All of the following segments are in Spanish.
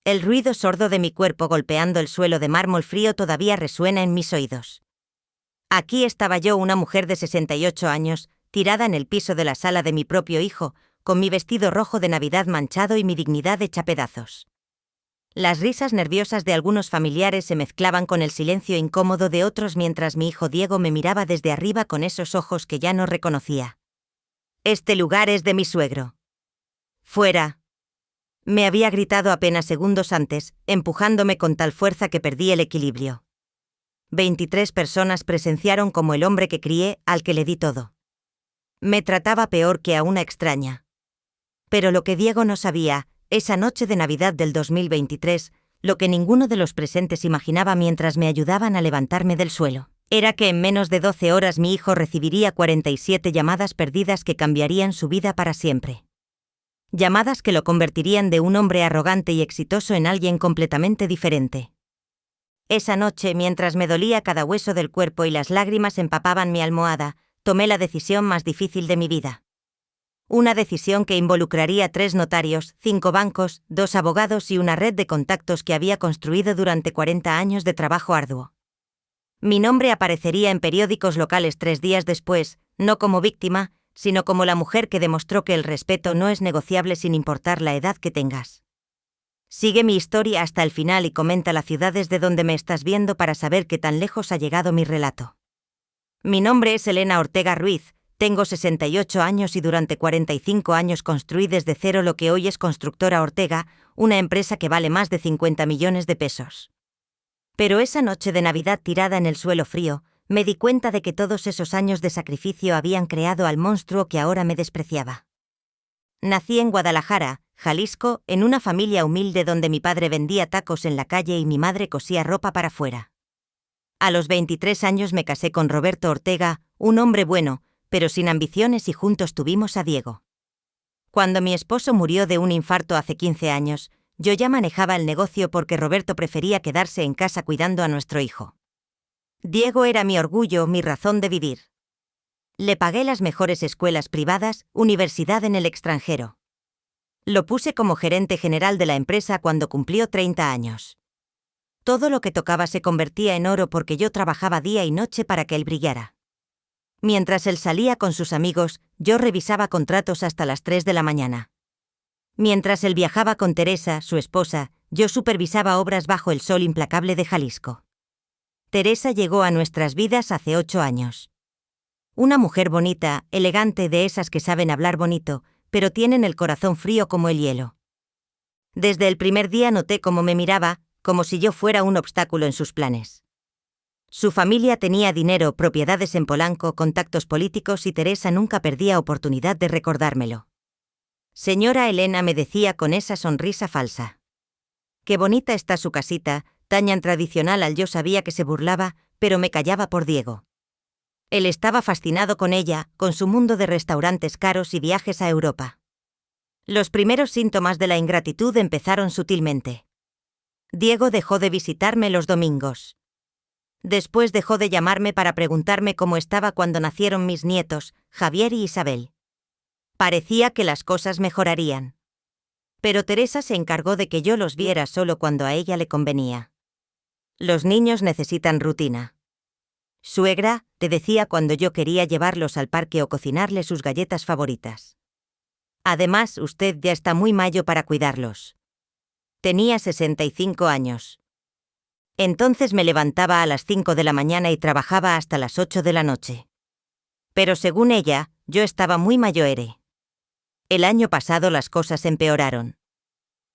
El ruido sordo de mi cuerpo golpeando el suelo de mármol frío todavía resuena en mis oídos. Aquí estaba yo, una mujer de 68 años, tirada en el piso de la sala de mi propio hijo, con mi vestido rojo de Navidad manchado y mi dignidad hecha pedazos. Las risas nerviosas de algunos familiares se mezclaban con el silencio incómodo de otros mientras mi hijo Diego me miraba desde arriba con esos ojos que ya no reconocía. «Este lugar es de mi suegro». «Fuera», me había gritado apenas segundos antes, empujándome con tal fuerza que perdí el equilibrio. 23 personas presenciaron como el hombre que crié, al que le di todo, me trataba peor que a una extraña. Pero lo que Diego no sabía, esa noche de Navidad del 2023, lo que ninguno de los presentes imaginaba mientras me ayudaban a levantarme del suelo, era que en menos de 12 horas mi hijo recibiría 47 llamadas perdidas que cambiarían su vida para siempre. Llamadas que lo convertirían de un hombre arrogante y exitoso en alguien completamente diferente. Esa noche, mientras me dolía cada hueso del cuerpo y las lágrimas empapaban mi almohada, tomé la decisión más difícil de mi vida. Una decisión que involucraría 3 notarios, 5 bancos, 2 abogados y una red de contactos que había construido durante 40 años de trabajo arduo. Mi nombre aparecería en periódicos locales 3 días después, no como víctima, sino como la mujer que demostró que el respeto no es negociable sin importar la edad que tengas. Sigue mi historia hasta el final y comenta la ciudad desde donde me estás viendo para saber qué tan lejos ha llegado mi relato. Mi nombre es Elena Ortega Ruiz, tengo 68 años y durante 45 años construí desde cero lo que hoy es Constructora Ortega, una empresa que vale más de 50 millones de pesos. Pero esa noche de Navidad tirada en el suelo frío, me di cuenta de que todos esos años de sacrificio habían creado al monstruo que ahora me despreciaba. Nací en Guadalajara, Jalisco, en una familia humilde donde mi padre vendía tacos en la calle y mi madre cosía ropa para fuera. A los 23 años me casé con Roberto Ortega, un hombre bueno, pero sin ambiciones, y juntos tuvimos a Diego. Cuando mi esposo murió de un infarto hace 15 años, yo ya manejaba el negocio porque Roberto prefería quedarse en casa cuidando a nuestro hijo. Diego era mi orgullo, mi razón de vivir. Le pagué las mejores escuelas privadas, universidad en el extranjero. Lo puse como gerente general de la empresa cuando cumplió 30 años. Todo lo que tocaba se convertía en oro porque yo trabajaba día y noche para que él brillara. Mientras él salía con sus amigos, yo revisaba contratos hasta las 3 de la mañana. Mientras él viajaba con Teresa, su esposa, yo supervisaba obras bajo el sol implacable de Jalisco. Teresa llegó a nuestras vidas hace 8 años. Una mujer bonita, elegante, de esas que saben hablar bonito, pero tienen el corazón frío como el hielo. Desde el primer día noté cómo me miraba, como si yo fuera un obstáculo en sus planes. Su familia tenía dinero, propiedades en Polanco, contactos políticos y Teresa nunca perdía oportunidad de recordármelo. Señora Elena, me decía con esa sonrisa falsa. Qué bonita está su casita, tan tradicional. Yo sabía que se burlaba, pero me callaba por Diego. Él estaba fascinado con ella, con su mundo de restaurantes caros y viajes a Europa. Los primeros síntomas de la ingratitud empezaron sutilmente. Diego dejó de visitarme los domingos. Después dejó de llamarme para preguntarme cómo estaba cuando nacieron mis nietos, Javier y Isabel. Parecía que las cosas mejorarían. Pero Teresa se encargó de que yo los viera solo cuando a ella le convenía. Los niños necesitan rutina. Suegra, te decía cuando yo quería llevarlos al parque o cocinarles sus galletas favoritas. Además, usted ya está muy mayo para cuidarlos. Tenía 65 años. Entonces me levantaba a las 5 de la mañana y trabajaba hasta las 8 de la noche. Pero según ella, yo estaba muy mayoere. El año pasado las cosas empeoraron.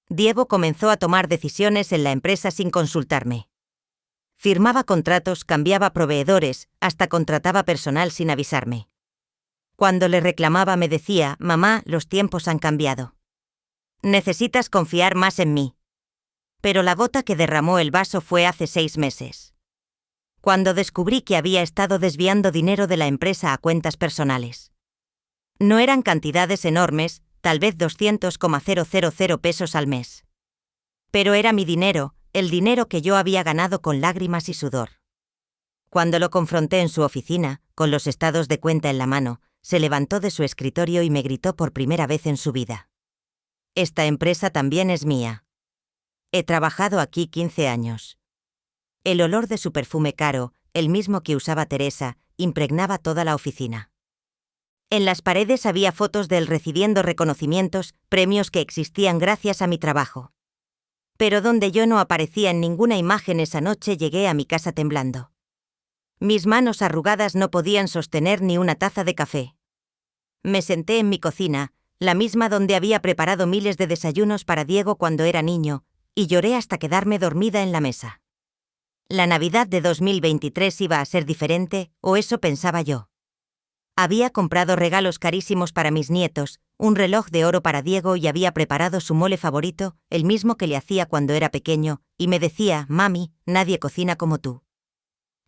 Diego comenzó a tomar decisiones en la empresa sin consultarme. Firmaba contratos, cambiaba proveedores, hasta contrataba personal sin avisarme. Cuando le reclamaba me decía, mamá, los tiempos han cambiado. Necesitas confiar más en mí. Pero la gota que derramó el vaso fue hace 6 meses. Cuando descubrí que había estado desviando dinero de la empresa a cuentas personales. No eran cantidades enormes, tal vez 200,000 pesos al mes. Pero era mi dinero, el dinero que yo había ganado con lágrimas y sudor. Cuando lo confronté en su oficina, con los estados de cuenta en la mano, se levantó de su escritorio y me gritó por primera vez en su vida. Esta empresa también es mía. He trabajado aquí 15 años. El olor de su perfume caro, el mismo que usaba Teresa, impregnaba toda la oficina. En las paredes había fotos de él recibiendo reconocimientos, premios que existían gracias a mi trabajo. Pero donde yo no aparecía en ninguna imagen esa noche, llegué a mi casa temblando. Mis manos arrugadas no podían sostener ni una taza de café. Me senté en mi cocina, la misma donde había preparado miles de desayunos para Diego cuando era niño, y lloré hasta quedarme dormida en la mesa. La Navidad de 2023 iba a ser diferente, o eso pensaba yo. Había comprado regalos carísimos para mis nietos, un reloj de oro para Diego y había preparado su mole favorito, el mismo que le hacía cuando era pequeño, y me decía: «Mami, nadie cocina como tú».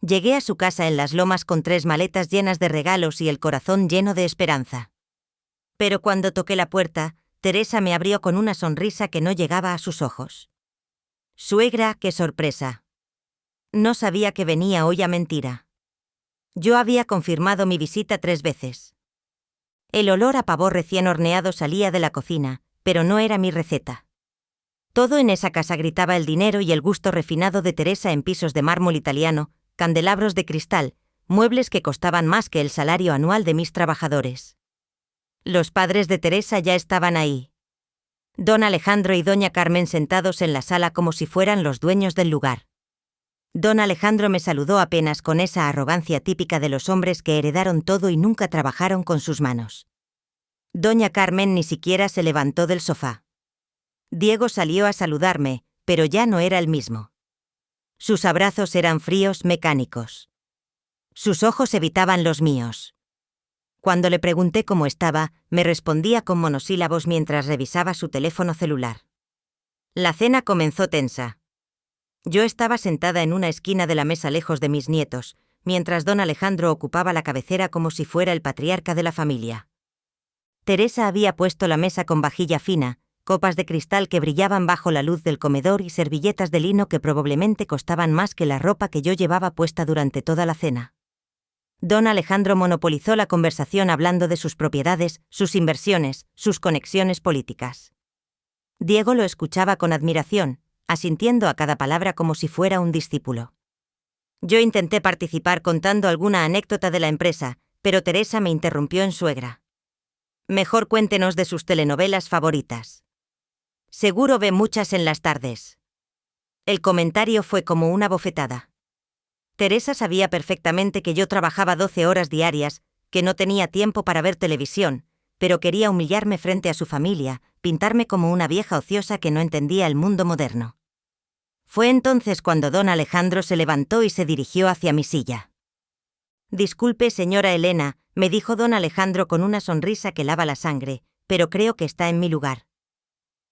Llegué a su casa en Las Lomas con 3 maletas llenas de regalos y el corazón lleno de esperanza. Pero cuando toqué la puerta, Teresa me abrió con una sonrisa que no llegaba a sus ojos. «Suegra, qué sorpresa. No sabía que venía hoy a mentira». Yo había confirmado mi visita 3 veces. El olor a pavo recién horneado salía de la cocina, pero no era mi receta. Todo en esa casa gritaba el dinero y el gusto refinado de Teresa en pisos de mármol italiano, candelabros de cristal, muebles que costaban más que el salario anual de mis trabajadores. Los padres de Teresa ya estaban ahí. Don Alejandro y doña Carmen sentados en la sala como si fueran los dueños del lugar. Don Alejandro me saludó apenas con esa arrogancia típica de los hombres que heredaron todo y nunca trabajaron con sus manos. Doña Carmen ni siquiera se levantó del sofá. Diego salió a saludarme, pero ya no era el mismo. Sus abrazos eran fríos, mecánicos. Sus ojos evitaban los míos. Cuando le pregunté cómo estaba, me respondía con monosílabos mientras revisaba su teléfono celular. La cena comenzó tensa. Yo estaba sentada en una esquina de la mesa lejos de mis nietos, mientras don Alejandro ocupaba la cabecera como si fuera el patriarca de la familia. Teresa había puesto la mesa con vajilla fina, copas de cristal que brillaban bajo la luz del comedor y servilletas de lino que probablemente costaban más que la ropa que yo llevaba puesta durante toda la cena. Don Alejandro monopolizó la conversación hablando de sus propiedades, sus inversiones, sus conexiones políticas. Diego lo escuchaba con admiración, asintiendo a cada palabra como si fuera un discípulo. Yo intenté participar contando alguna anécdota de la empresa, pero Teresa me interrumpió en suegra. «Mejor cuéntenos de sus telenovelas favoritas. Seguro ve muchas en las tardes». El comentario fue como una bofetada. Teresa sabía perfectamente que yo trabajaba 12 horas diarias, que no tenía tiempo para ver televisión, pero quería humillarme frente a su familia, pintarme como una vieja ociosa que no entendía el mundo moderno. Fue entonces cuando don Alejandro se levantó y se dirigió hacia mi silla. «Disculpe, señora Elena», me dijo don Alejandro con una sonrisa que lava la sangre, «pero creo que está en mi lugar».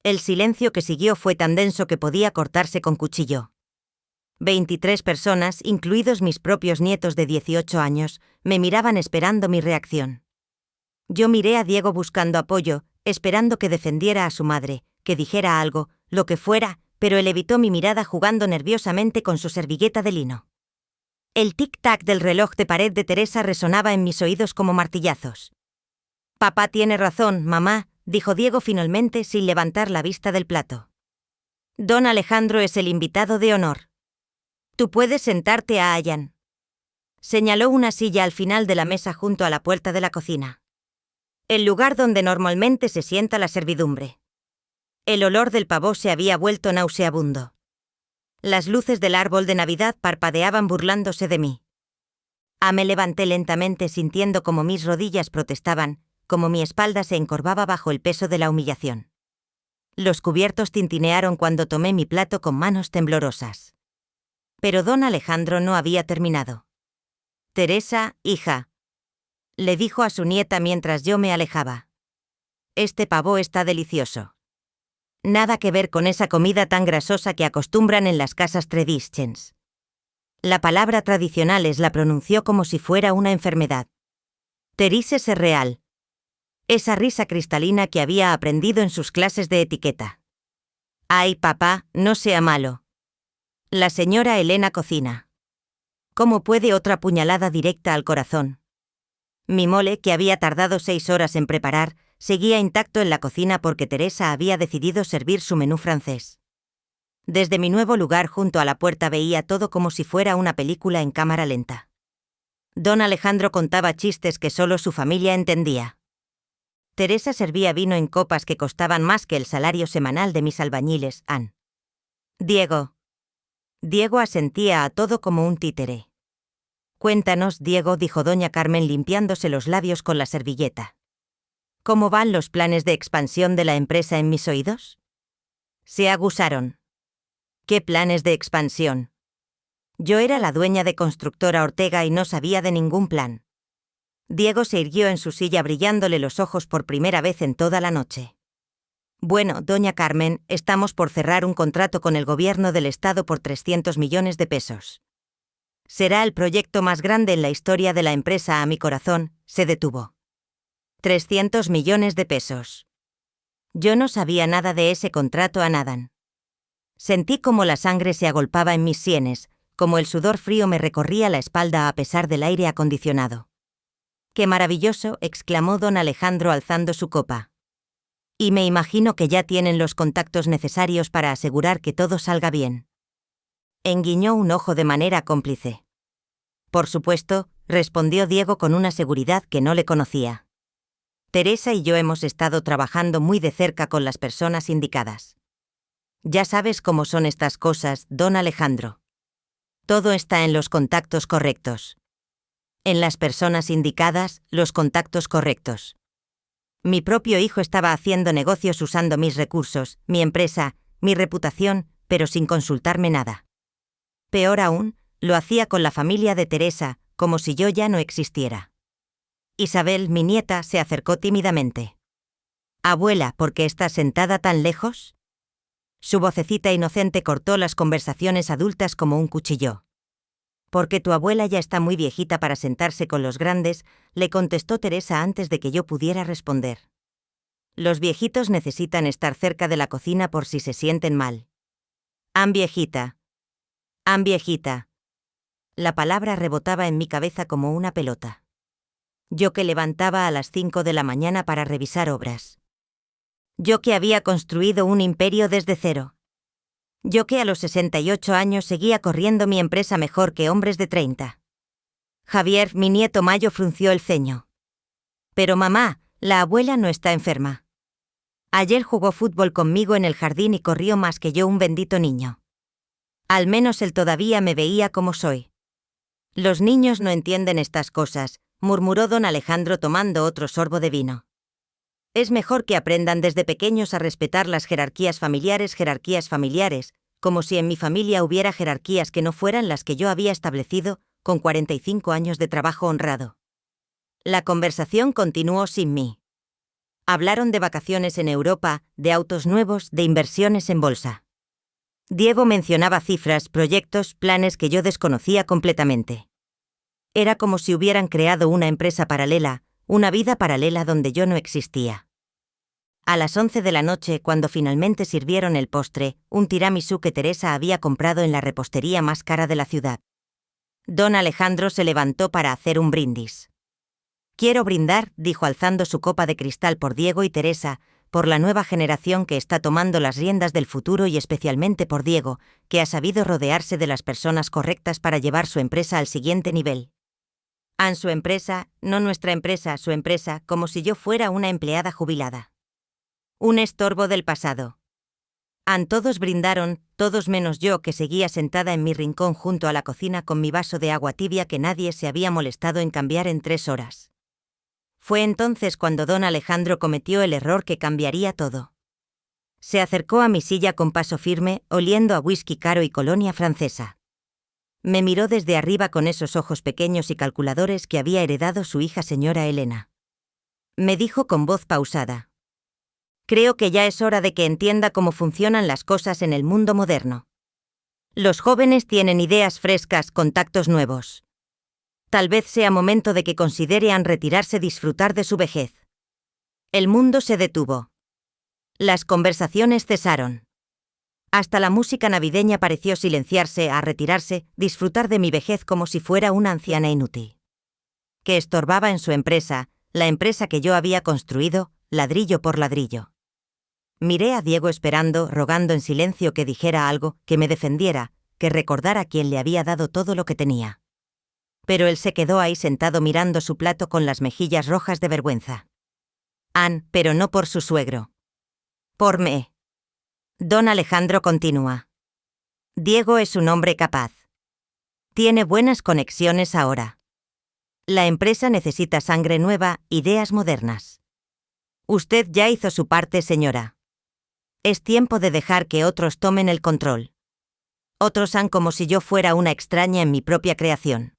El silencio que siguió fue tan denso que podía cortarse con cuchillo. 23 personas, incluidos mis propios nietos de 18 años, me miraban esperando mi reacción. Yo miré a Diego buscando apoyo, esperando que defendiera a su madre, que dijera algo, lo que fuera, pero él evitó mi mirada jugando nerviosamente con su servilleta de lino. El tic-tac del reloj de pared de Teresa resonaba en mis oídos como martillazos. «Papá tiene razón, mamá», dijo Diego finalmente sin levantar la vista del plato. «Don Alejandro es el invitado de honor. Tú puedes sentarte a Allan». Señaló una silla al final de la mesa junto a la puerta de la cocina. El lugar donde normalmente se sienta la servidumbre. El olor del pavó se había vuelto nauseabundo. Las luces del árbol de Navidad parpadeaban burlándose de mí. Me levanté lentamente sintiendo como mis rodillas protestaban, como mi espalda se encorvaba bajo el peso de la humillación. Los cubiertos tintinearon cuando tomé mi plato con manos temblorosas. Pero don Alejandro no había terminado. «Teresa, hija», le dijo a su nieta mientras yo me alejaba. «Este pavó está delicioso. Nada que ver con esa comida tan grasosa que acostumbran en las casas traditions». La palabra tradicionales la pronunció como si fuera una enfermedad. Teresa es real. Esa risa cristalina que había aprendido en sus clases de etiqueta. «Ay, papá, no sea malo. La señora Elena cocina». ¿Cómo puede otra puñalada directa al corazón? Mi mole, que había tardado 6 horas en preparar, seguía intacto en la cocina porque Teresa había decidido servir su menú francés. Desde mi nuevo lugar junto a la puerta veía todo como si fuera una película en cámara lenta. Don Alejandro contaba chistes que solo su familia entendía. Teresa servía vino en copas que costaban más que el salario semanal de mis albañiles, Ann. Diego asentía a todo como un títere. Cuéntanos, Diego, dijo doña Carmen limpiándose los labios con la servilleta. ¿Cómo van los planes de expansión de la empresa en mis oídos? Se aguzaron. ¿Qué planes de expansión? Yo era la dueña de Constructora Ortega y no sabía de ningún plan. Diego se irguió en su silla brillándole los ojos por primera vez en toda la noche. Bueno, doña Carmen, estamos por cerrar un contrato con el gobierno del estado por 300 millones de pesos. Será el proyecto más grande en la historia de la empresa. A mi corazón se detuvo. 300 millones de pesos. Yo no sabía nada de ese contrato, Adán. Sentí como la sangre se agolpaba en mis sienes, como el sudor frío me recorría la espalda a pesar del aire acondicionado. ¡Qué maravilloso!, exclamó don Alejandro alzando su copa. Y me imagino que ya tienen los contactos necesarios para asegurar que todo salga bien. Enguiñó un ojo de manera cómplice. Por supuesto, respondió Diego con una seguridad que no le conocía. Teresa y yo hemos estado trabajando muy de cerca con las personas indicadas. Ya sabes cómo son estas cosas, don Alejandro. Todo está en los contactos correctos. En las personas indicadas, los contactos correctos. Mi propio hijo estaba haciendo negocios usando mis recursos, mi empresa, mi reputación, pero sin consultarme nada. Peor aún, lo hacía con la familia de Teresa, como si yo ya no existiera. Isabel, mi nieta, se acercó tímidamente. Abuela, ¿por qué estás sentada tan lejos? Su vocecita inocente cortó las conversaciones adultas como un cuchillo. Porque tu abuela ya está muy viejita para sentarse con los grandes, le contestó Teresa antes de que yo pudiera responder. Los viejitos necesitan estar cerca de la cocina por si se sienten mal. An viejita. An viejita. La palabra rebotaba en mi cabeza como una pelota. Yo que levantaba a las 5 de la mañana para revisar obras. Yo que había construido un imperio desde cero. Yo que a los 68 años seguía corriendo mi empresa mejor que hombres de 30. Javier, mi nieto Mayo, frunció el ceño. Pero mamá, la abuela no está enferma. Ayer jugó fútbol conmigo en el jardín y corrió más que yo, un bendito niño. Al menos él todavía me veía como soy. Los niños no entienden estas cosas, murmuró don Alejandro tomando otro sorbo de vino. Es mejor que aprendan desde pequeños a respetar las jerarquías familiares, como si en mi familia hubiera jerarquías que no fueran las que yo había establecido, con 45 años de trabajo honrado. La conversación continuó sin mí. Hablaron de vacaciones en Europa, de autos nuevos, de inversiones en bolsa. Diego mencionaba cifras, proyectos, planes que yo desconocía completamente. Era como si hubieran creado una empresa paralela, una vida paralela donde yo no existía. A las 11 de la noche, cuando finalmente sirvieron el postre, un tiramisú que Teresa había comprado en la repostería más cara de la ciudad. Don Alejandro se levantó para hacer un brindis. Quiero brindar, dijo alzando su copa de cristal por Diego y Teresa, por la nueva generación que está tomando las riendas del futuro y especialmente por Diego, que ha sabido rodearse de las personas correctas para llevar su empresa al siguiente nivel. An, su empresa, no nuestra empresa, su empresa, como si yo fuera una empleada jubilada. Un estorbo del pasado. An, todos brindaron, todos menos yo, que seguía sentada en mi rincón junto a la cocina con mi vaso de agua tibia que nadie se había molestado en cambiar en 3 horas. Fue entonces cuando don Alejandro cometió el error que cambiaría todo. Se acercó a mi silla con paso firme, oliendo a whisky caro y colonia francesa. Me miró desde arriba con esos ojos pequeños y calculadores que había heredado su hija señora Elena. Me dijo con voz pausada. Creo que ya es hora de que entienda cómo funcionan las cosas en el mundo moderno. Los jóvenes tienen ideas frescas, contactos nuevos. Tal vez sea momento de que consideren retirarse, disfrutar de su vejez. El mundo se detuvo. Las conversaciones cesaron. Hasta la música navideña pareció silenciarse, a retirarse, disfrutar de mi vejez como si fuera una anciana inútil. Que estorbaba en su empresa, la empresa que yo había construido, ladrillo por ladrillo. Miré a Diego esperando, rogando en silencio que dijera algo, que me defendiera, que recordara a quien le había dado todo lo que tenía. Pero él se quedó ahí sentado mirando su plato con las mejillas rojas de vergüenza. Ann, pero no por su suegro. Por mí. Don Alejandro continúa. Diego es un hombre capaz. Tiene buenas conexiones ahora. La empresa necesita sangre nueva, ideas modernas. Usted ya hizo su parte, señora. Es tiempo de dejar que otros tomen el control. Otros han como si yo fuera una extraña en mi propia creación.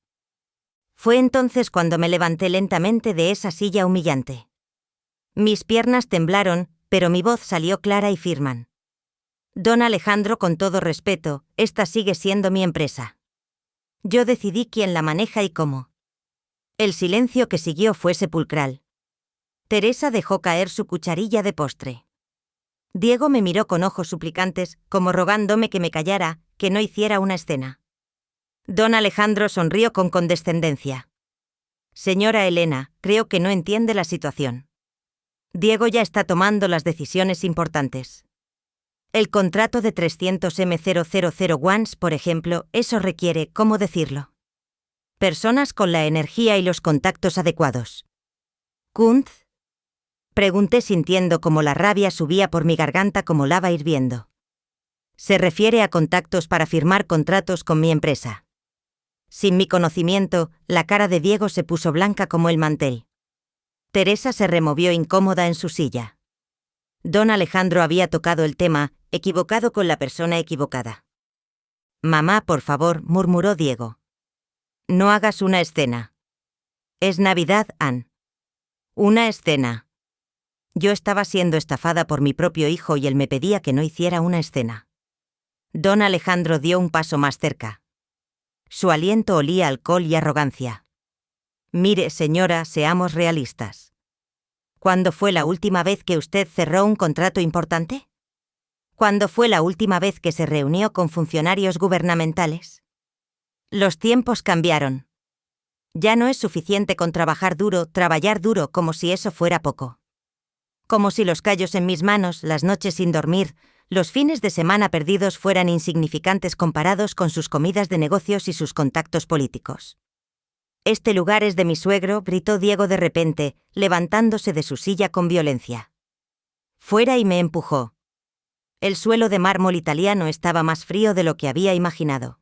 Fue entonces cuando me levanté lentamente de esa silla humillante. Mis piernas temblaron, pero mi voz salió clara y firme. Don Alejandro, con todo respeto, esta sigue siendo mi empresa. Yo decidí quién la maneja y cómo. El silencio que siguió fue sepulcral. Teresa dejó caer su cucharilla de postre. Diego me miró con ojos suplicantes, como rogándome que me callara, que no hiciera una escena. Don Alejandro sonrió con condescendencia. Señora Elena, creo que no entiende la situación. Diego ya está tomando las decisiones importantes. El contrato de 300 M000 ones, por ejemplo, eso requiere, ¿cómo decirlo? Personas con la energía y los contactos adecuados. ¿Kuntz? Pregunté sintiendo como la rabia subía por mi garganta como lava hirviendo. Se refiere a contactos para firmar contratos con mi empresa. Sin mi conocimiento, la cara de Diego se puso blanca como el mantel. Teresa se removió incómoda en su silla. Don Alejandro había tocado el tema, equivocado con la persona equivocada. Mamá, por favor, murmuró Diego. No hagas una escena. Es Navidad, Ann. Una escena. Yo estaba siendo estafada por mi propio hijo y él me pedía que no hiciera una escena. Don Alejandro dio un paso más cerca. Su aliento olía a alcohol y arrogancia. Mire, señora, seamos realistas. ¿Cuándo fue la última vez que usted cerró un contrato importante? ¿Cuándo fue la última vez que se reunió con funcionarios gubernamentales? Los tiempos cambiaron. Ya no es suficiente con trabajar duro como si eso fuera poco. Como si los callos en mis manos, las noches sin dormir, los fines de semana perdidos fueran insignificantes comparados con sus comidas de negocios y sus contactos políticos. Este lugar es de mi suegro, gritó Diego de repente, levantándose de su silla con violencia. Fuera y me empujó. El suelo de mármol italiano estaba más frío de lo que había imaginado.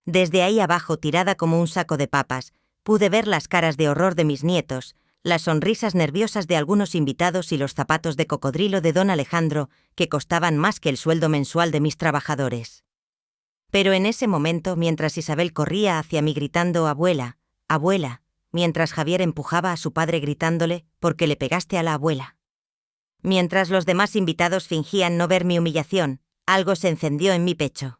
Desde ahí abajo, tirada como un saco de papas, pude ver las caras de horror de mis nietos, las sonrisas nerviosas de algunos invitados y los zapatos de cocodrilo de don Alejandro, que costaban más que el sueldo mensual de mis trabajadores. Pero en ese momento, mientras Isabel corría hacia mí gritando «Abuela, abuela», mientras Javier empujaba a su padre gritándole «¿Por qué le pegaste a la abuela?». Mientras los demás invitados fingían no ver mi humillación, algo se encendió en mi pecho.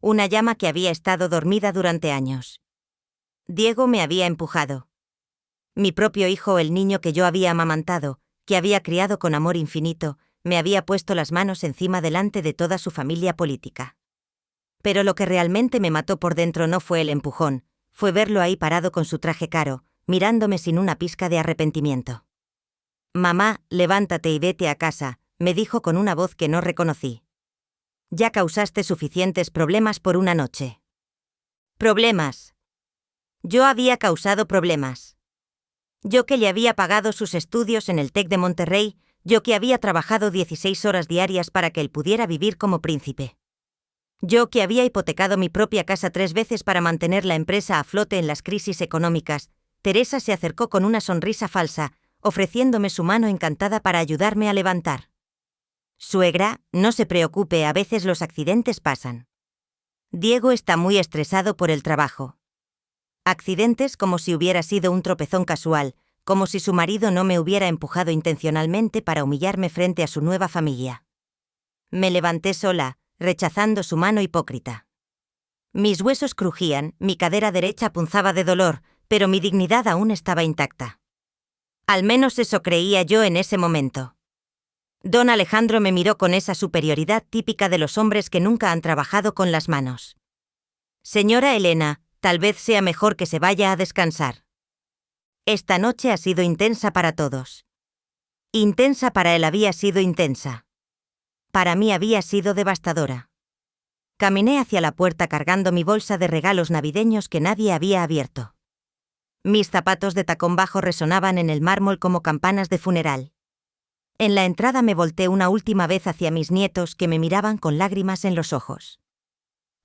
Una llama que había estado dormida durante años. Diego me había empujado. Mi propio hijo, el niño que yo había amamantado, que había criado con amor infinito, me había puesto las manos encima delante de toda su familia política. Pero lo que realmente me mató por dentro no fue el empujón, fue verlo ahí parado con su traje caro, mirándome sin una pizca de arrepentimiento. Mamá, levántate y vete a casa, me dijo con una voz que no reconocí. Ya causaste suficientes problemas por una noche. Problemas. Yo había causado problemas. Yo que le había pagado sus estudios en el TEC de Monterrey, yo que había trabajado 16 horas diarias para que él pudiera vivir como príncipe. Yo que había hipotecado mi propia casa 3 veces para mantener la empresa a flote en las crisis económicas. Teresa se acercó con una sonrisa falsa, ofreciéndome su mano encantada para ayudarme a levantar. Suegra, no se preocupe, a veces los accidentes pasan. Diego está muy estresado por el trabajo. Accidentes como si hubiera sido un tropezón casual, como si su marido no me hubiera empujado intencionalmente para humillarme frente a su nueva familia. Me levanté sola, rechazando su mano hipócrita. Mis huesos crujían, mi cadera derecha punzaba de dolor, pero mi dignidad aún estaba intacta. Al menos eso creía yo en ese momento. Don Alejandro me miró con esa superioridad típica de los hombres que nunca han trabajado con las manos. Señora Elena, tal vez sea mejor que se vaya a descansar. Esta noche ha sido intensa para todos. Intensa para él había sido intensa. Para mí había sido devastadora. Caminé hacia la puerta cargando mi bolsa de regalos navideños que nadie había abierto. Mis zapatos de tacón bajo resonaban en el mármol como campanas de funeral. En la entrada me volteé una última vez hacia mis nietos que me miraban con lágrimas en los ojos.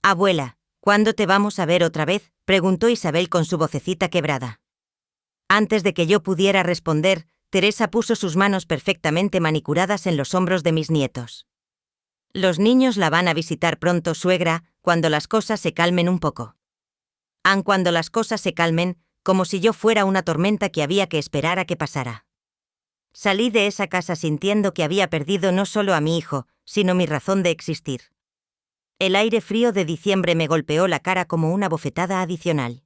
«Abuela, ¿cuándo te vamos a ver otra vez?», preguntó Isabel con su vocecita quebrada. Antes de que yo pudiera responder, Teresa puso sus manos perfectamente manicuradas en los hombros de mis nietos. «Los niños la van a visitar pronto, suegra, cuando las cosas se calmen un poco». Cuando las cosas se calmen, como si yo fuera una tormenta que había que esperar a que pasara. Salí de esa casa sintiendo que había perdido no solo a mi hijo, sino mi razón de existir. El aire frío de diciembre me golpeó la cara como una bofetada adicional.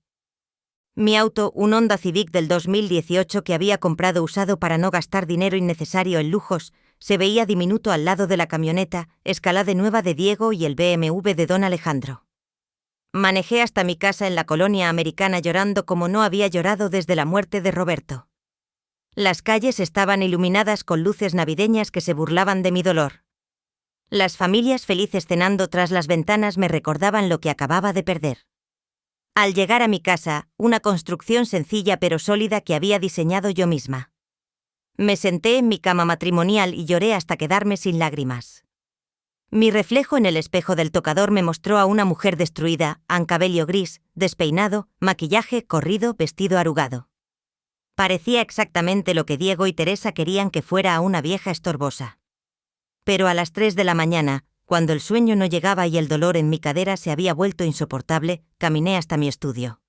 Mi auto, un Honda Civic del 2018 que había comprado usado para no gastar dinero innecesario en lujos, se veía diminuto al lado de la camioneta, Escalade nueva de Diego y el BMW de don Alejandro. Manejé hasta mi casa en la colonia americana llorando como no había llorado desde la muerte de Roberto. Las calles estaban iluminadas con luces navideñas que se burlaban de mi dolor. Las familias felices cenando tras las ventanas me recordaban lo que acababa de perder. Al llegar a mi casa, una construcción sencilla pero sólida que había diseñado yo misma. Me senté en mi cama matrimonial y lloré hasta quedarme sin lágrimas. Mi reflejo en el espejo del tocador me mostró a una mujer destruida, cabello gris, despeinado, maquillaje corrido, vestido arrugado. Parecía exactamente lo que Diego y Teresa querían que fuera a una vieja estorbosa. Pero a las 3 de la mañana, cuando el sueño no llegaba y el dolor en mi cadera se había vuelto insoportable, caminé hasta mi estudio.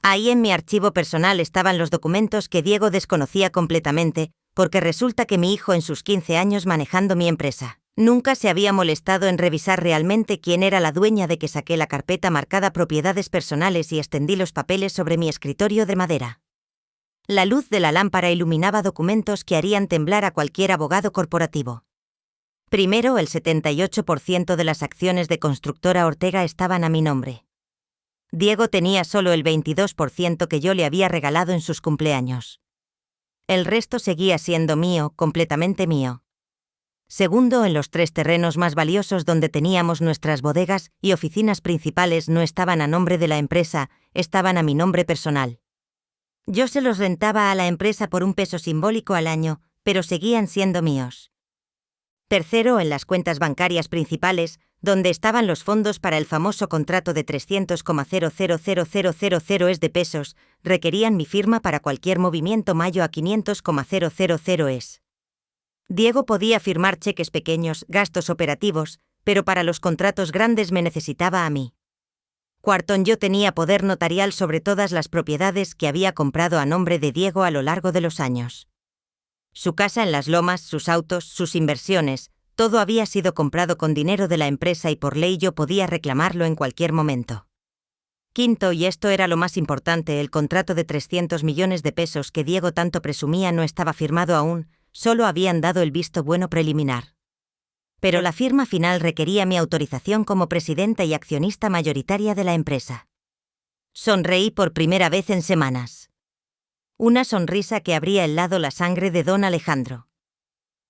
Ahí en mi archivo personal estaban los documentos que Diego desconocía completamente, porque resulta que mi hijo en sus 15 años manejando mi empresa, nunca se había molestado en revisar realmente quién era la dueña de que saqué la carpeta marcada propiedades personales y extendí los papeles sobre mi escritorio de madera. La luz de la lámpara iluminaba documentos que harían temblar a cualquier abogado corporativo. Primero, el 78% de las acciones de Constructora Ortega estaban a mi nombre. Diego tenía solo el 22% que yo le había regalado en sus cumpleaños. El resto seguía siendo mío, completamente mío. Segundo, en los 3 terrenos más valiosos donde teníamos nuestras bodegas y oficinas principales no estaban a nombre de la empresa, estaban a mi nombre personal. Yo se los rentaba a la empresa por un peso simbólico al año, pero seguían siendo míos. Tercero, en las cuentas bancarias principales, donde estaban los fondos para el famoso contrato de 300,00000 es de pesos, requerían mi firma para cualquier movimiento mayo a 500,000 es. Diego podía firmar cheques pequeños, gastos operativos, pero para los contratos grandes me necesitaba a mí. Cuarto, yo tenía poder notarial sobre todas las propiedades que había comprado a nombre de Diego a lo largo de los años. Su casa en Las Lomas, sus autos, sus inversiones, todo había sido comprado con dinero de la empresa y por ley yo podía reclamarlo en cualquier momento. Quinto, y esto era lo más importante, el contrato de 300 millones de pesos que Diego tanto presumía no estaba firmado aún, solo habían dado el visto bueno preliminar. Pero la firma final requería mi autorización como presidenta y accionista mayoritaria de la empresa. Sonreí por primera vez en semanas. Una sonrisa que abría helado la sangre de don Alejandro.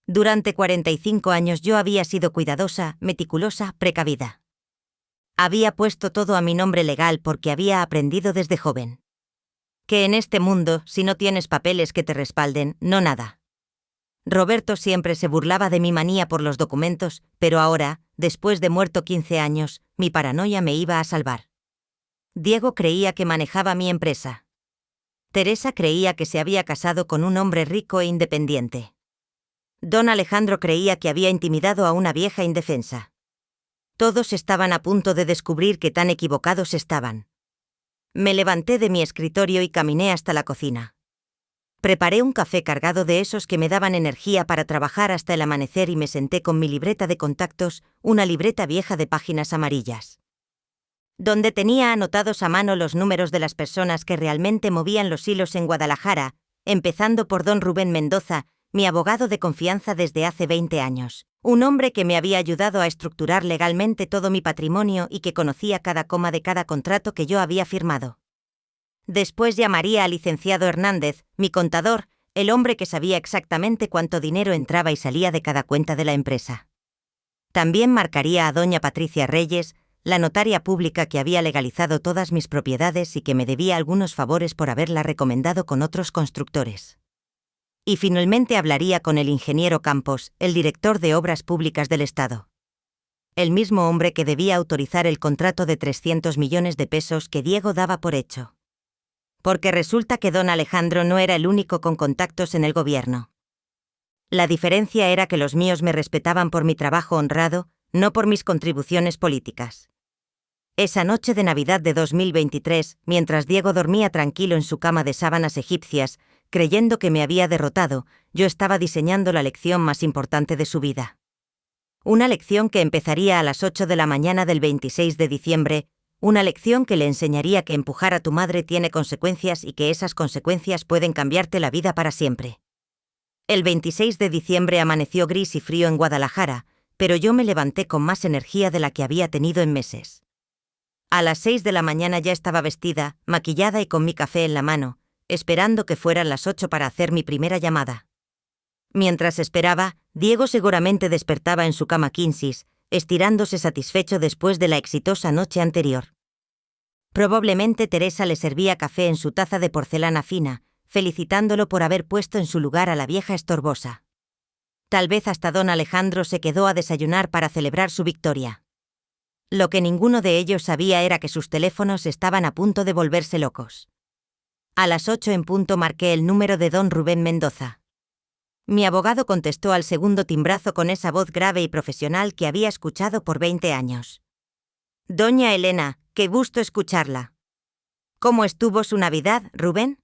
Durante 45 años yo había sido cuidadosa, meticulosa, precavida. Había puesto todo a mi nombre legal porque había aprendido desde joven. Que en este mundo, si no tienes papeles que te respalden, no nada. Roberto siempre se burlaba de mi manía por los documentos, pero ahora, después de muerto 15 años, mi paranoia me iba a salvar. Diego creía que manejaba mi empresa. Teresa creía que se había casado con un hombre rico e independiente. Don Alejandro creía que había intimidado a una vieja indefensa. Todos estaban a punto de descubrir que tan equivocados estaban. Me levanté de mi escritorio y caminé hasta la cocina. Preparé un café cargado de esos que me daban energía para trabajar hasta el amanecer y me senté con mi libreta de contactos, una libreta vieja de páginas amarillas, donde tenía anotados a mano los números de las personas que realmente movían los hilos en Guadalajara, empezando por don Rubén Mendoza, mi abogado de confianza desde hace 20 años, un hombre que me había ayudado a estructurar legalmente todo mi patrimonio y que conocía cada coma de cada contrato que yo había firmado. Después llamaría al licenciado Hernández, mi contador, el hombre que sabía exactamente cuánto dinero entraba y salía de cada cuenta de la empresa. También marcaría a doña Patricia Reyes, la notaria pública que había legalizado todas mis propiedades y que me debía algunos favores por haberla recomendado con otros constructores. Y finalmente hablaría con el ingeniero Campos, el director de Obras Públicas del Estado. El mismo hombre que debía autorizar el contrato de 300 millones de pesos que Diego daba por hecho. Porque resulta que don Alejandro no era el único con contactos en el gobierno. La diferencia era que los míos me respetaban por mi trabajo honrado, no por mis contribuciones políticas. Esa noche de Navidad de 2023, mientras Diego dormía tranquilo en su cama de sábanas egipcias, creyendo que me había derrotado, yo estaba diseñando la lección más importante de su vida. Una lección que empezaría a las 8 de la mañana del 26 de diciembre, una lección que le enseñaría que empujar a tu madre tiene consecuencias y que esas consecuencias pueden cambiarte la vida para siempre. El 26 de diciembre amaneció gris y frío en Guadalajara, pero yo me levanté con más energía de la que había tenido en meses. A las 6 de la mañana ya estaba vestida, maquillada y con mi café en la mano, esperando que fueran las 8 para hacer mi primera llamada. Mientras esperaba, Diego seguramente despertaba en su cama quinsis, estirándose satisfecho después de la exitosa noche anterior. Probablemente Teresa le servía café en su taza de porcelana fina, felicitándolo por haber puesto en su lugar a la vieja estorbosa. Tal vez hasta don Alejandro se quedó a desayunar para celebrar su victoria. Lo que ninguno de ellos sabía era que sus teléfonos estaban a punto de volverse locos. A las 8 en punto marqué el número de don Rubén Mendoza. Mi abogado contestó al segundo timbrazo con esa voz grave y profesional que había escuchado por 20 años. Doña Elena, qué gusto escucharla. ¿Cómo estuvo su Navidad, Rubén?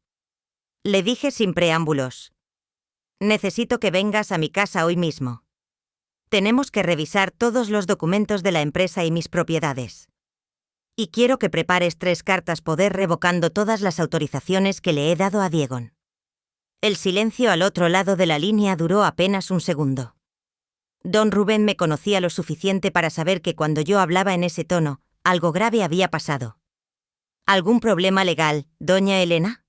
Le dije sin preámbulos. Necesito que vengas a mi casa hoy mismo. Tenemos que revisar todos los documentos de la empresa y mis propiedades. Y quiero que prepares 3 cartas poder revocando todas las autorizaciones que le he dado a Diego. El silencio al otro lado de la línea duró apenas un segundo. Don Rubén me conocía lo suficiente para saber que cuando yo hablaba en ese tono, algo grave había pasado. ¿Algún problema legal, doña Elena?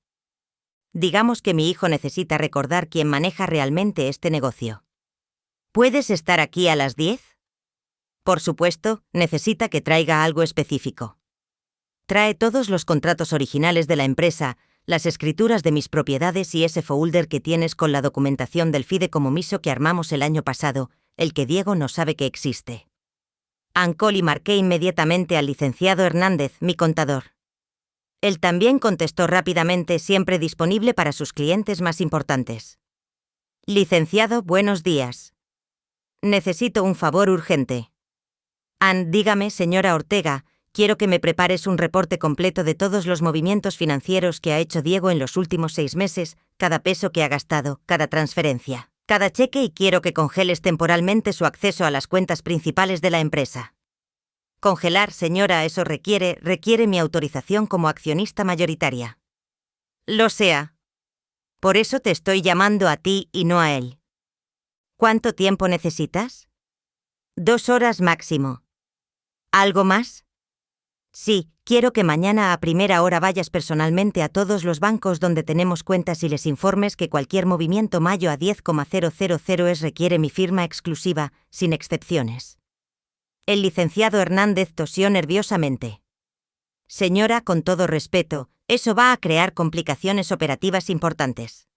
Digamos que mi hijo necesita recordar quién maneja realmente este negocio. ¿Puedes estar aquí a las 10? Por supuesto, necesita que traiga algo específico. Trae todos los contratos originales de la empresa, las escrituras de mis propiedades y ese folder que tienes con la documentación del fideicomiso que armamos el año pasado, el que Diego no sabe que existe. Ancol y marqué inmediatamente al licenciado Hernández, mi contador. Él también contestó rápidamente, siempre disponible para sus clientes más importantes. Licenciado, buenos días. Necesito un favor urgente. Dígame, señora Ortega, quiero que me prepares un reporte completo de todos los movimientos financieros que ha hecho Diego en los últimos 6 meses, cada peso que ha gastado, cada transferencia, cada cheque y quiero que congeles temporalmente su acceso a las cuentas principales de la empresa. Congelar, señora, eso requiere mi autorización como accionista mayoritaria. Lo sea. Por eso te estoy llamando a ti y no a él. ¿Cuánto tiempo necesitas? 2 horas máximo. ¿Algo más? Sí, quiero que mañana a primera hora vayas personalmente a todos los bancos donde tenemos cuentas y les informes que cualquier movimiento mayo a 10,000 es requiere mi firma exclusiva, sin excepciones. El licenciado Hernández tosió nerviosamente. Señora, con todo respeto, eso va a crear complicaciones operativas importantes.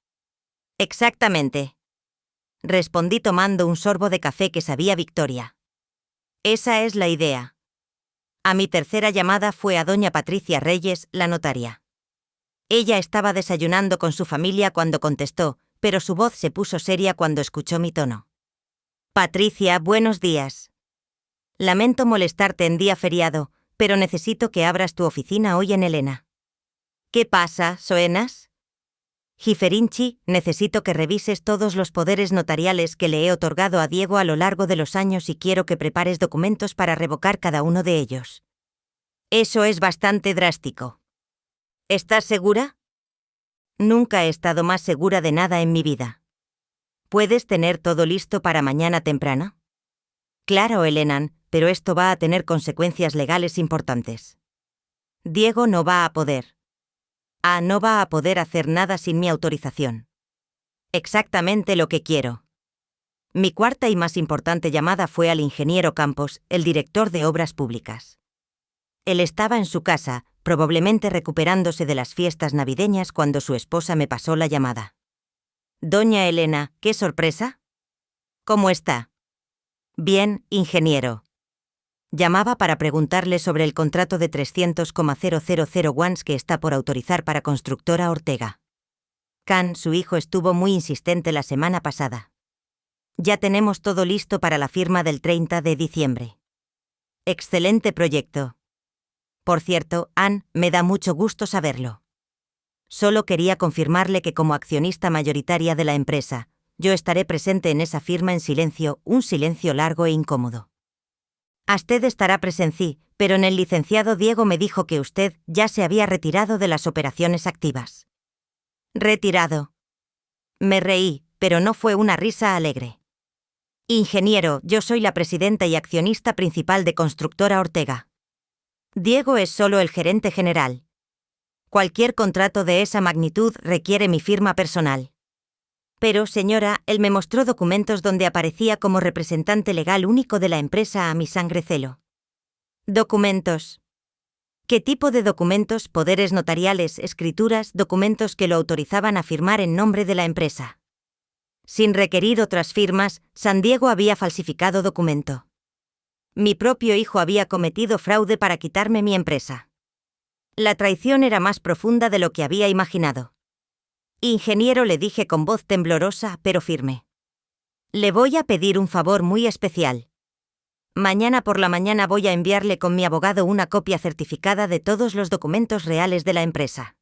Exactamente. Respondí tomando un sorbo de café que sabía Victoria. Esa es la idea. A mi tercera llamada fue a doña Patricia Reyes, la notaria. Ella estaba desayunando con su familia cuando contestó, pero su voz se puso seria cuando escuchó mi tono. Patricia, buenos días. Lamento molestarte en día feriado, pero necesito que abras tu oficina hoy en Elena. ¿Qué pasa, Soenas? Giferinchi, necesito que revises todos los poderes notariales que le he otorgado a Diego a lo largo de los años y quiero que prepares documentos para revocar cada uno de ellos. Eso es bastante drástico. ¿Estás segura? Nunca he estado más segura de nada en mi vida. ¿Puedes tener todo listo para mañana temprano? Claro, Elena, pero esto va a tener consecuencias legales importantes. Diego no va a poder. No va a poder hacer nada sin mi autorización. Exactamente lo que quiero. Mi cuarta y más importante llamada fue al ingeniero Campos, el director de Obras Públicas. Él estaba en su casa, probablemente recuperándose de las fiestas navideñas cuando su esposa me pasó la llamada. Doña Elena, ¿qué sorpresa? ¿Cómo está? Bien, ingeniero. Llamaba para preguntarle sobre el contrato de 300,000 wons que está por autorizar para Constructora Ortega. Can, su hijo, estuvo muy insistente la semana pasada. Ya tenemos todo listo para la firma del 30 de diciembre. Excelente proyecto. Por cierto, Ann, me da mucho gusto saberlo. Solo quería confirmarle que como accionista mayoritaria de la empresa, yo estaré presente en esa firma en silencio, un silencio largo e incómodo. Usted estará presente, pero en el licenciado Diego me dijo que usted ya se había retirado de las operaciones activas. ¿Retirado? Me reí, pero no fue una risa alegre. Ingeniero, yo soy la presidenta y accionista principal de Constructora Ortega. Diego es solo el gerente general. Cualquier contrato de esa magnitud requiere mi firma personal. Pero, señora, él me mostró documentos donde aparecía como representante legal único de la empresa a mi sangre celo. Documentos. ¿Qué tipo de documentos? Poderes notariales, escrituras, documentos que lo autorizaban a firmar en nombre de la empresa. Sin requerir otras firmas, San Diego había falsificado documento. Mi propio hijo había cometido fraude para quitarme mi empresa. La traición era más profunda de lo que había imaginado. Ingeniero, le dije con voz temblorosa pero firme. Le voy a pedir un favor muy especial. Mañana por la mañana voy a enviarle con mi abogado una copia certificada de todos los documentos reales de la empresa.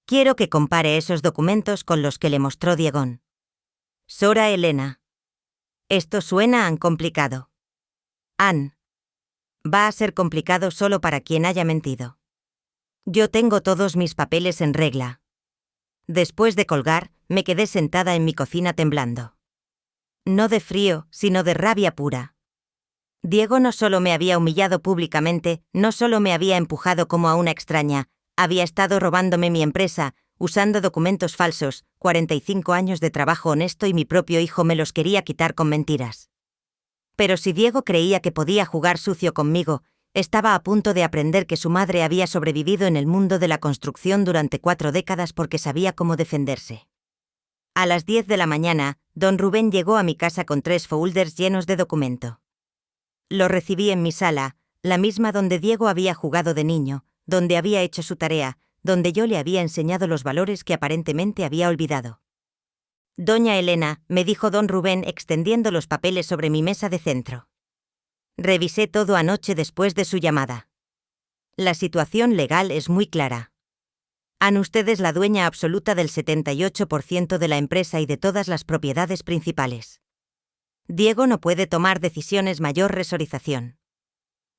Quiero que compare esos documentos con los que le mostró Diegón. Sora Elena. Esto suena tan complicado. Ann. Va a ser complicado solo para quien haya mentido. Yo tengo todos mis papeles en regla. Después de colgar, me quedé sentada en mi cocina temblando. No de frío, sino de rabia pura. Diego no solo me había humillado públicamente, no solo me había empujado como a una extraña, había estado robándome mi empresa, usando documentos falsos, 45 años de trabajo honesto y mi propio hijo me los quería quitar con mentiras. Pero si Diego creía que podía jugar sucio conmigo, estaba a punto de aprender que su madre había sobrevivido en el mundo de la construcción durante 4 décadas porque sabía cómo defenderse. A las 10 de la mañana, don Rubén llegó a mi casa con 3 folders llenos de documento. Lo recibí en mi sala, la misma donde Diego había jugado de niño, donde había hecho su tarea, donde yo le había enseñado los valores que aparentemente había olvidado. Doña Elena, me dijo don Rubén extendiendo los papeles sobre mi mesa de centro. Revisé todo anoche después de su llamada. La situación legal es muy clara. Han ustedes la dueña absoluta del 78% de la empresa y de todas las propiedades principales. Diego no puede tomar decisiones mayor resorización.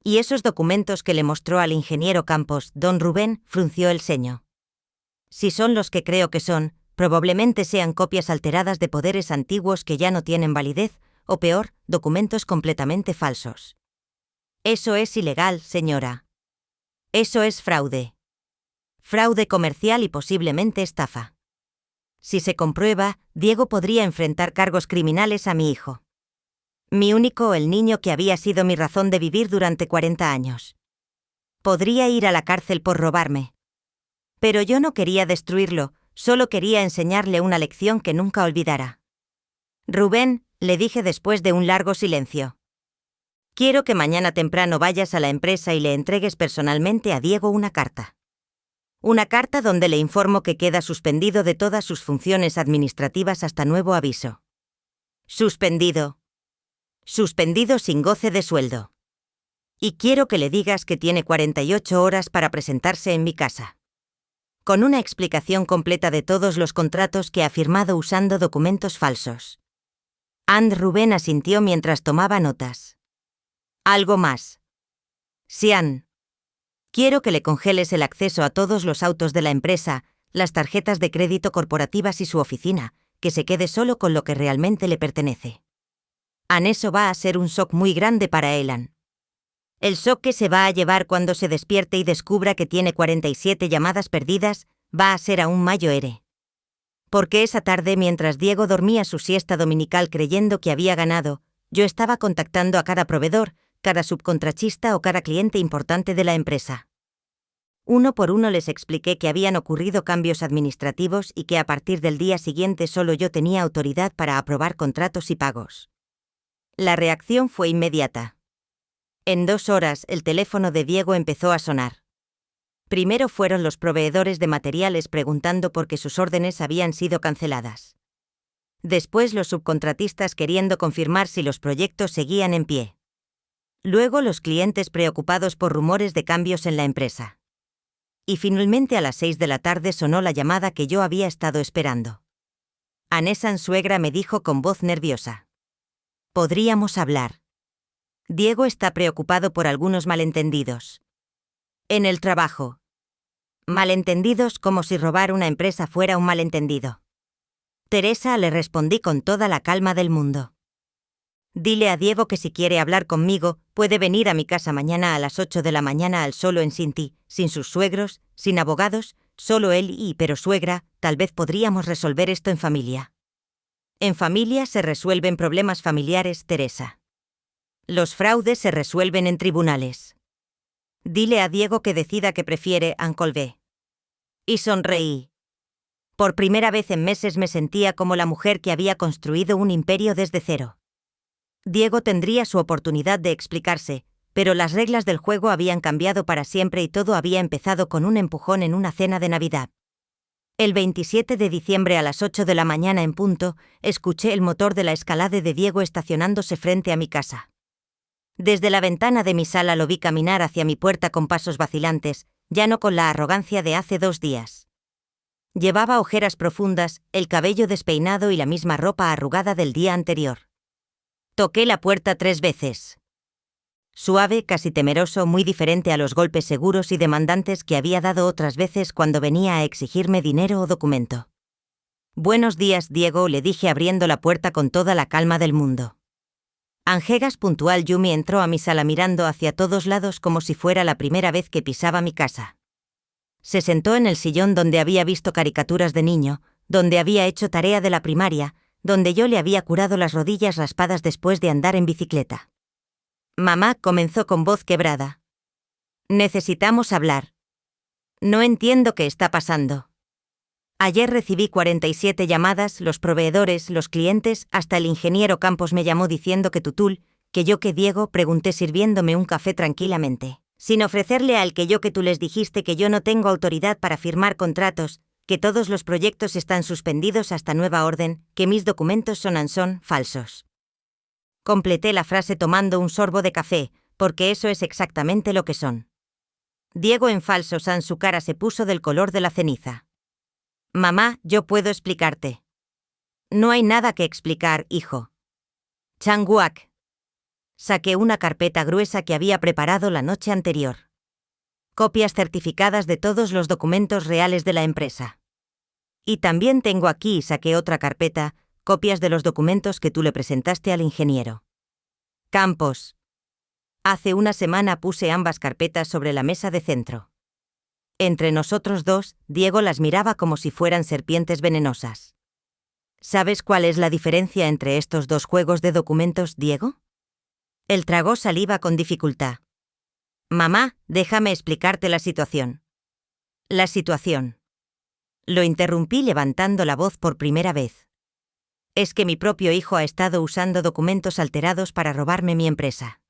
Y esos documentos que le mostró al ingeniero Campos, don Rubén, frunció el ceño. Si son los que creo que son, probablemente sean copias alteradas de poderes antiguos que ya no tienen validez, o peor, documentos completamente falsos. Eso es ilegal, señora. Eso es fraude. Fraude comercial y posiblemente estafa. Si se comprueba, Diego podría enfrentar cargos criminales a mi hijo. Mi único, el niño que había sido mi razón de vivir durante 40 años. Podría ir a la cárcel por robarme. Pero yo no quería destruirlo, solo quería enseñarle una lección que nunca olvidara. Rubén, le dije después de un largo silencio. Quiero que mañana temprano vayas a la empresa y le entregues personalmente a Diego una carta. Una carta donde le informo que queda suspendido de todas sus funciones administrativas hasta nuevo aviso. Suspendido. Suspendido sin goce de sueldo. Y quiero que le digas que tiene 48 horas para presentarse en mi casa. Con una explicación completa de todos los contratos que ha firmado usando documentos falsos. And Rubén asintió mientras tomaba notas. Algo más. Sian. Quiero que le congeles el acceso a todos los autos de la empresa, las tarjetas de crédito corporativas y su oficina, que se quede solo con lo que realmente le pertenece. Eso va a ser un shock muy grande para Elan. El shock que se va a llevar cuando se despierte y descubra que tiene 47 llamadas perdidas, va a ser aún mayor. Porque esa tarde, mientras Diego dormía su siesta dominical creyendo que había ganado, yo estaba contactando a cada proveedor, cada subcontratista o cada cliente importante de la empresa. Uno por uno les expliqué que habían ocurrido cambios administrativos y que a partir del día siguiente solo yo tenía autoridad para aprobar contratos y pagos. La reacción fue inmediata. En 2 horas el teléfono de Diego empezó a sonar. Primero fueron los proveedores de materiales preguntando por qué sus órdenes habían sido canceladas. Después los subcontratistas queriendo confirmar si los proyectos seguían en pie. Luego los clientes preocupados por rumores de cambios en la empresa. Y finalmente a las 6 de la tarde sonó la llamada que yo había estado esperando. Anesa suegra me dijo con voz nerviosa. Podríamos hablar. Diego está preocupado por algunos malentendidos. En el trabajo. Malentendidos como si robar una empresa fuera un malentendido. Teresa, le respondí con toda la calma del mundo. Dile a Diego que si quiere hablar conmigo, puede venir a mi casa mañana a las 8 de la mañana al solo en Sinti, sin sus suegros, sin abogados, solo él pero suegra, tal vez podríamos resolver esto en familia. En familia se resuelven problemas familiares, Teresa. Los fraudes se resuelven en tribunales. Dile a Diego que decida que prefiere, Uncle B. Y sonreí. Por primera vez en meses me sentía como la mujer que había construido un imperio desde cero. Diego tendría su oportunidad de explicarse, pero las reglas del juego habían cambiado para siempre y todo había empezado con un empujón en una cena de Navidad. El 27 de diciembre a las 8 de la mañana en punto, escuché el motor de la Escalade de Diego estacionándose frente a mi casa. Desde la ventana de mi sala lo vi caminar hacia mi puerta con pasos vacilantes, ya no con la arrogancia de hace 2 días. Llevaba ojeras profundas, el cabello despeinado y la misma ropa arrugada del día anterior. Toqué la puerta 3 veces. Suave, casi temeroso, muy diferente a los golpes seguros y demandantes que había dado otras veces cuando venía a exigirme dinero o documento. Buenos días, Diego, le dije abriendo la puerta con toda la calma del mundo. Angegas puntual Yumi entró a mi sala mirando hacia todos lados como si fuera la primera vez que pisaba mi casa. Se sentó en el sillón donde había visto caricaturas de niño, donde había hecho tarea de la primaria, donde yo le había curado las rodillas raspadas después de andar en bicicleta. Mamá, comenzó con voz quebrada. Necesitamos hablar. No entiendo qué está pasando. Ayer recibí 47 llamadas, los proveedores, los clientes, hasta el ingeniero Campos me llamó diciendo que Tutul, que yo que Diego, pregunté sirviéndome un café tranquilamente, sin ofrecerle al que yo que tú les dijiste que yo no tengo autoridad para firmar contratos, que todos los proyectos están suspendidos hasta nueva orden, que mis documentos son falsos. Completé la frase tomando un sorbo de café, porque eso es exactamente lo que son. Diego en falso su cara se puso del color de la ceniza. Mamá, yo puedo explicarte. No hay nada que explicar, hijo. Changuak. Saqué una carpeta gruesa que había preparado la noche anterior. Copias certificadas de todos los documentos reales de la empresa. Y también tengo aquí, saqué otra carpeta, copias de los documentos que tú le presentaste al ingeniero Campos. Hace una semana puse ambas carpetas sobre la mesa de centro. Entre nosotros dos, Diego las miraba como si fueran serpientes venenosas. ¿Sabes cuál es la diferencia entre estos 2 juegos de documentos, Diego? Él tragó saliva con dificultad. Mamá, déjame explicarte la situación. La situación. Lo interrumpí levantando la voz por primera vez. Es que mi propio hijo ha estado usando documentos alterados para robarme mi empresa.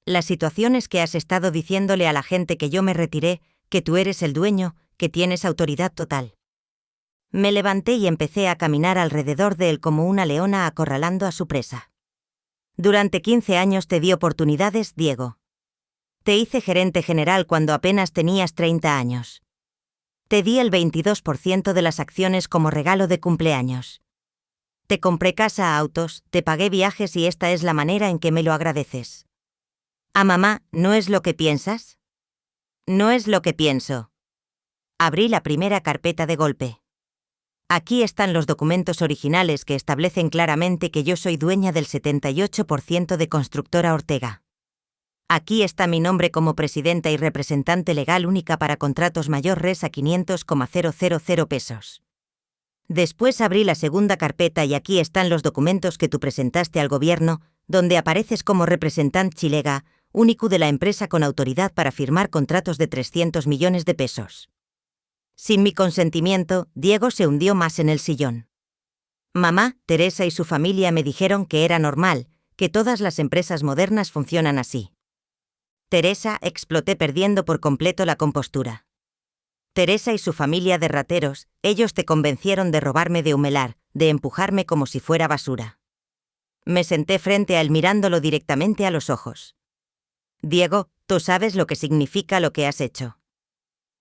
La situación es que has estado diciéndole a la gente que yo me retiré, que tú eres el dueño, que tienes autoridad total. Me levanté y empecé a caminar alrededor de él como una leona acorralando a su presa. Durante 15 años te di oportunidades, Diego. Te hice gerente general cuando apenas tenías 30 años. Te di el 22% de las acciones como regalo de cumpleaños. Te compré casa, autos, te pagué viajes y esta es la manera en que me lo agradeces. ¿A mamá, no es lo que piensas? No es lo que pienso. Abrí la primera carpeta de golpe. Aquí están los documentos originales que establecen claramente que yo soy dueña del 78% de Constructora Ortega. Aquí está mi nombre como presidenta y representante legal única para contratos mayor res a 500,000 pesos. Después abrí la segunda carpeta y aquí están los documentos que tú presentaste al gobierno, donde apareces como representante chilega, único de la empresa con autoridad para firmar contratos de 300 millones de pesos. Sin mi consentimiento, Diego se hundió más en el sillón. Mamá, Teresa y su familia me dijeron que era normal, que todas las empresas modernas funcionan así. Teresa, exploté perdiendo por completo la compostura. Teresa y su familia de rateros, ellos te convencieron de robarme de humelar, de empujarme como si fuera basura. Me senté frente a él mirándolo directamente a los ojos. Diego, ¿tú sabes lo que significa lo que has hecho?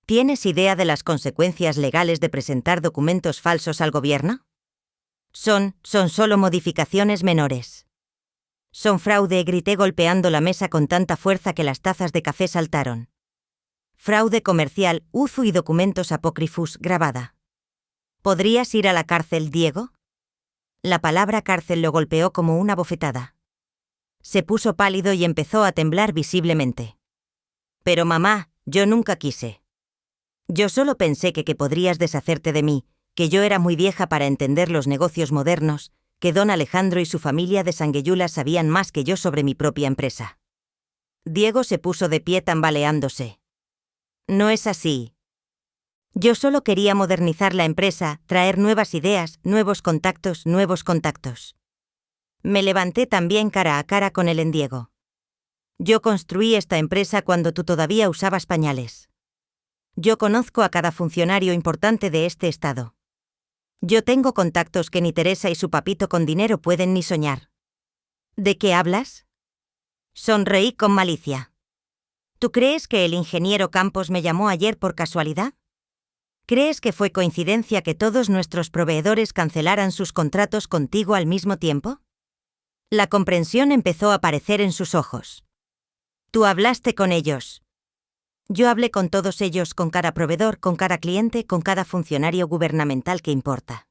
¿Tienes idea de las consecuencias legales de presentar documentos falsos al gobierno? Son solo modificaciones menores. Son fraude, grité golpeando la mesa con tanta fuerza que las tazas de café saltaron. Fraude comercial, uso y documentos apócrifos, grabada. ¿Podrías ir a la cárcel, Diego? La palabra cárcel lo golpeó como una bofetada. Se puso pálido y empezó a temblar visiblemente. Pero mamá, yo nunca quise. Yo solo pensé que podrías deshacerte de mí, que yo era muy vieja para entender los negocios modernos, que don Alejandro y su familia de Sangueyula sabían más que yo sobre mi propia empresa. Diego se puso de pie tambaleándose. No es así. Yo solo quería modernizar la empresa, traer nuevas ideas, nuevos contactos. Me levanté también cara a cara con el Diego. Yo construí esta empresa cuando tú todavía usabas pañales. Yo conozco a cada funcionario importante de este estado. Yo tengo contactos que ni Teresa y su papito con dinero pueden ni soñar. ¿De qué hablas? Sonreí con malicia. ¿Tú crees que el ingeniero Campos me llamó ayer por casualidad? ¿Crees que fue coincidencia que todos nuestros proveedores cancelaran sus contratos contigo al mismo tiempo? La comprensión empezó a aparecer en sus ojos. Tú hablaste con ellos. Yo hablé con todos ellos, con cada proveedor, con cada cliente, con cada funcionario gubernamental que importa.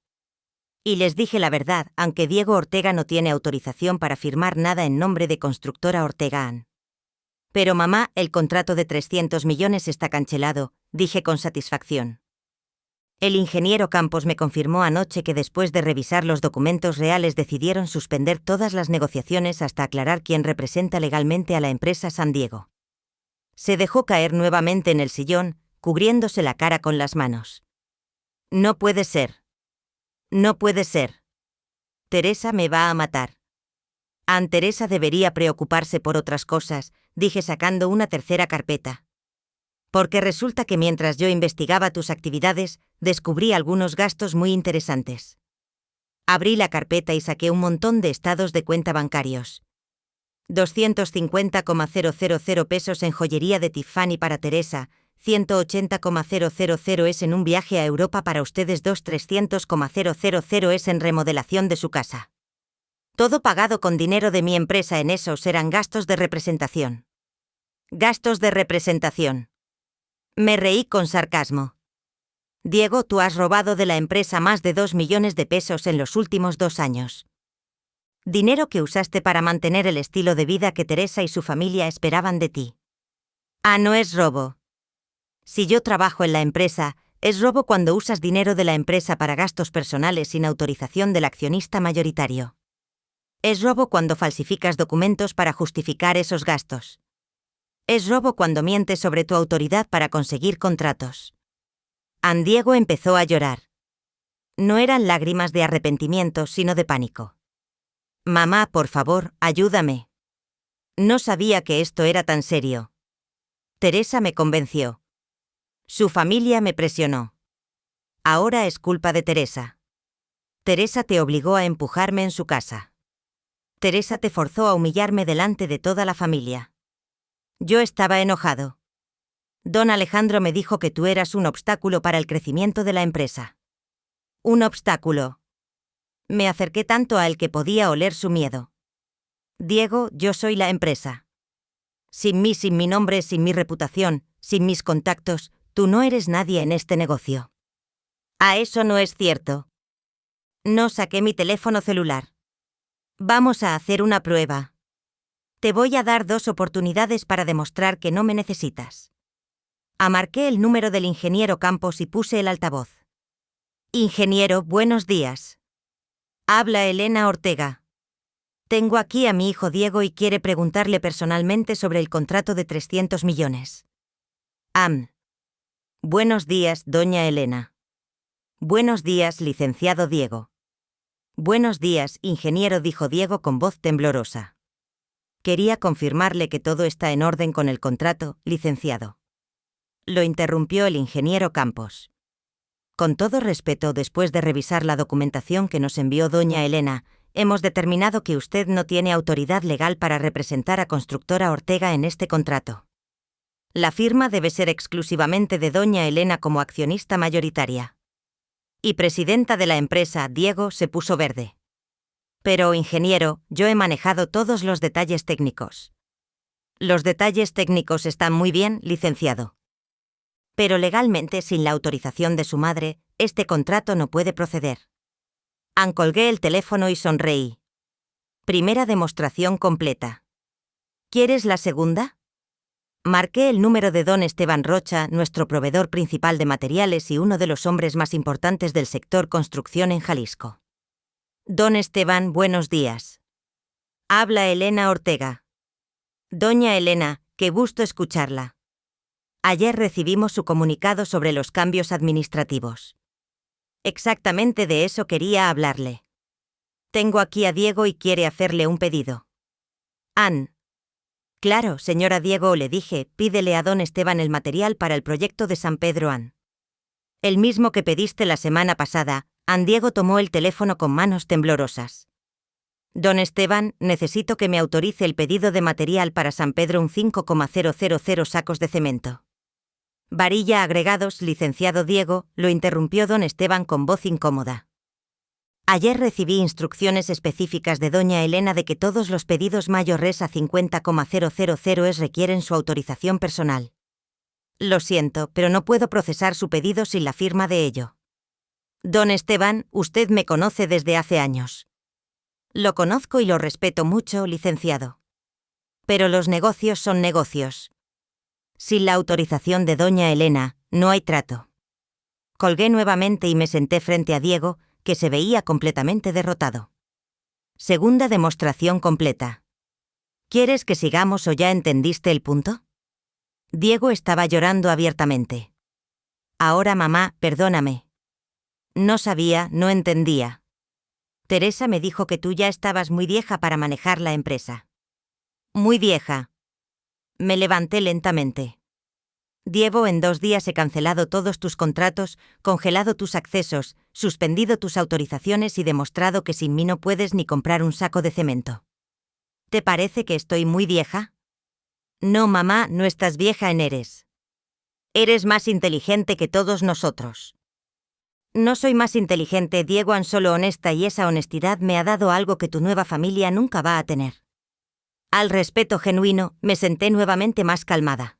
Y les dije la verdad, aunque Diego Ortega no tiene autorización para firmar nada en nombre de Constructora Ortega. Pero mamá, el contrato de 300 millones está cancelado, dije con satisfacción. El ingeniero Campos me confirmó anoche que después de revisar los documentos reales decidieron suspender todas las negociaciones hasta aclarar quién representa legalmente a la empresa San Diego. Se dejó caer nuevamente en el sillón, cubriéndose la cara con las manos. No puede ser. No puede ser. Teresa me va a matar. Aunt Teresa debería preocuparse por otras cosas, dije sacando una tercera carpeta. Porque resulta que mientras yo investigaba tus actividades, descubrí algunos gastos muy interesantes. Abrí la carpeta y saqué un montón de estados de cuenta bancarios. 250,000 pesos en joyería de Tiffany para Teresa, 180,000 es en un viaje a Europa para ustedes dos, 300,000 es en remodelación de su casa. Todo pagado con dinero de mi empresa, en esos eran gastos de representación. Gastos de representación. Me reí con sarcasmo. Diego, tú has robado de la empresa más de 2 millones de pesos en los últimos 2 años. Dinero que usaste para mantener el estilo de vida que Teresa y su familia esperaban de ti. Ah, no es robo. Si yo trabajo en la empresa, es robo cuando usas dinero de la empresa para gastos personales sin autorización del accionista mayoritario. Es robo cuando falsificas documentos para justificar esos gastos. Es robo cuando mientes sobre tu autoridad para conseguir contratos. An Diego empezó a llorar. No eran lágrimas de arrepentimiento, sino de pánico. Mamá, por favor, ayúdame. No sabía que esto era tan serio. Teresa me convenció. Su familia me presionó. Ahora es culpa de Teresa. Teresa te obligó a empujarme en su casa. Teresa te forzó a humillarme delante de toda la familia. Yo estaba enojado. Don Alejandro me dijo que tú eras un obstáculo para el crecimiento de la empresa. Un obstáculo. Me acerqué tanto a él que podía oler su miedo. Diego, yo soy la empresa. Sin mí, sin mi nombre, sin mi reputación, sin mis contactos, tú no eres nadie en este negocio. Ah, eso no es cierto. No saqué mi teléfono celular. Vamos a hacer una prueba. Te voy a dar 2 oportunidades para demostrar que no me necesitas. Amarqué el número del ingeniero Campos y puse el altavoz. Ingeniero, buenos días. Habla Elena Ortega. Tengo aquí a mi hijo Diego y quiere preguntarle personalmente sobre el contrato de 300 millones. Buenos días, doña Elena. Buenos días, licenciado Diego. Buenos días, ingeniero, dijo Diego con voz temblorosa. Quería confirmarle que todo está en orden con el contrato, licenciado. Lo interrumpió el ingeniero Campos. Con todo respeto, después de revisar la documentación que nos envió doña Elena, hemos determinado que usted no tiene autoridad legal para representar a Constructora Ortega en este contrato. La firma debe ser exclusivamente de doña Elena como accionista mayoritaria. Y presidenta de la empresa, Diego se puso verde. Pero, ingeniero, yo he manejado todos los detalles técnicos. Los detalles técnicos están muy bien, licenciado. Pero legalmente, sin la autorización de su madre, este contrato no puede proceder. Colgué el teléfono y sonreí. Primera demostración completa. ¿Quieres la segunda? Marqué el número de don Esteban Rocha, nuestro proveedor principal de materiales y uno de los hombres más importantes del sector construcción en Jalisco. Don Esteban, buenos días. Habla Elena Ortega. Doña Elena, qué gusto escucharla. Ayer recibimos su comunicado sobre los cambios administrativos. Exactamente de eso quería hablarle. Tengo aquí a Diego y quiere hacerle un pedido. Claro, señora Diego, le dije, pídele a don Esteban el material para el proyecto de San Pedro. El mismo que pediste la semana pasada. Diego tomó el teléfono con manos temblorosas. Don Esteban, necesito que me autorice el pedido de material para San Pedro, un 5,000 sacos de cemento. Varilla agregados, licenciado Diego, lo interrumpió don Esteban con voz incómoda. Ayer recibí instrucciones específicas de doña Elena de que todos los pedidos mayores a 50,000 requieren su autorización personal. Lo siento, pero no puedo procesar su pedido sin la firma de ello. Don Esteban, usted me conoce desde hace años. Lo conozco y lo respeto mucho, licenciado. Pero los negocios son negocios. Sin la autorización de doña Elena, no hay trato. Colgué nuevamente y me senté frente a Diego, que se veía completamente derrotado. Segunda demostración completa. ¿Quieres que sigamos o ya entendiste el punto? Diego estaba llorando abiertamente. Ahora, mamá, perdóname. No sabía, no entendía. Teresa me dijo que tú ya estabas muy vieja para manejar la empresa. Muy vieja. Me levanté lentamente. Diego, en 2 días he cancelado todos tus contratos, congelado tus accesos, suspendido tus autorizaciones y demostrado que sin mí no puedes ni comprar un saco de cemento. ¿Te parece que estoy muy vieja? No, mamá, no estás vieja en eres. Eres más inteligente que todos nosotros. No soy más inteligente, Diego, solo honesta, y esa honestidad me ha dado algo que tu nueva familia nunca va a tener. Al respeto genuino, me senté nuevamente más calmada.